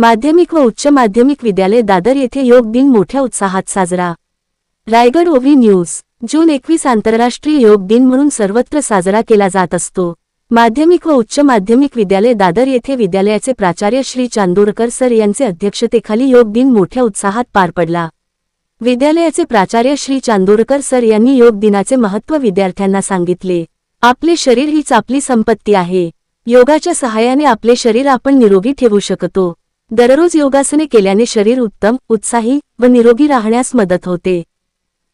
माध्यमिक व उच्च माध्यमिक विद्यालय दादर येथे योग दिन मोठ्या उत्साहात साजरा। रायगड ओवी न्यूज। जून 21 आंतरराष्ट्रीय योग दिन म्हणून सर्वत्र साजरा केला जात असतो। माध्यमिक व उच्च माध्यमिक विद्यालय दादर येथे विद्यालयाचे प्राचार्य श्री चांदोरकर सर यांचे अध्यक्षतेखाली योग दिन मोठ्या उत्साहात पार पडला। विद्यालयाचे प्राचार्य श्री चांदोरकर सर यांनी योग दिनाचे महत्त्व विद्यार्थ्यांना सांगितले। आपले शरीर हीच आपली संपत्ती आहे। योगाच्या सहाय्याने आपले शरीर आपण निरोगी ठेवू शकतो। दररोज योगासने केल्याने शरीर उत्तम, उत्साही व निरोगी राहण्यास मदत होते,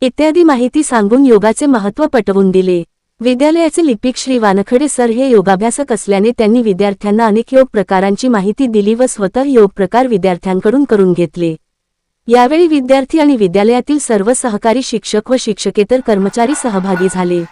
इत्यादी माहिती सांगून योगाचे महत्त्व पटवून दिले। विद्यालयाचे लिपिक श्री वानखडे सर हे योगाभ्यासक असल्याने त्यांनी विद्यार्थ्यांना अनेक योग प्रकारांची माहिती दिली व स्वतः योग प्रकार विद्यार्थ्यांकडून करून घेतले। यावेळी विद्यार्थी आणि विद्यालयातील सर्व सहकारी शिक्षक व शिक्षकेतर कर्मचारी सहभागी झाले।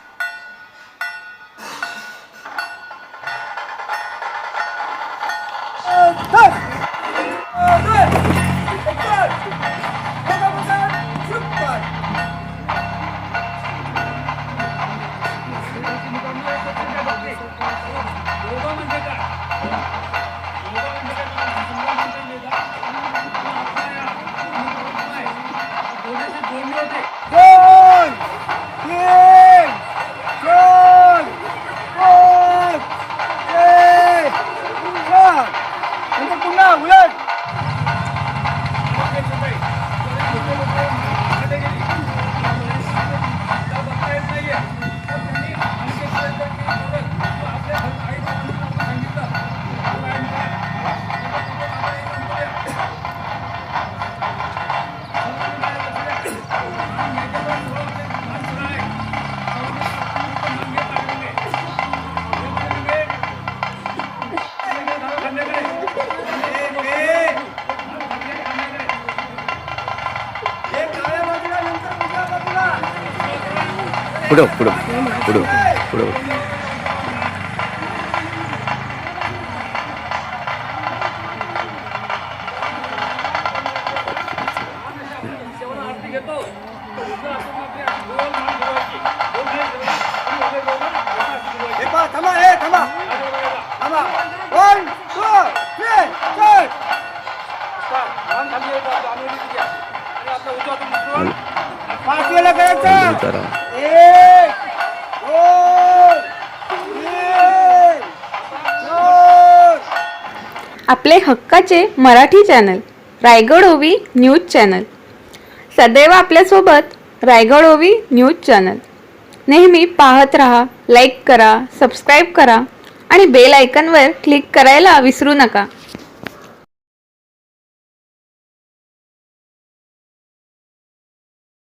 पुढं पुढं पुढं पुढं आपले हक्काचे मराठी चॅनल रायगड ओवी न्यूज चॅनल सदैव आपल्यासोबत। रायगड ओवी न्यूज चॅनल नेहमी पाहत रहा, लाईक करा, सबस्क्राईब करा आणि बेल आयकॉनवर क्लिक करायला विसरू नका।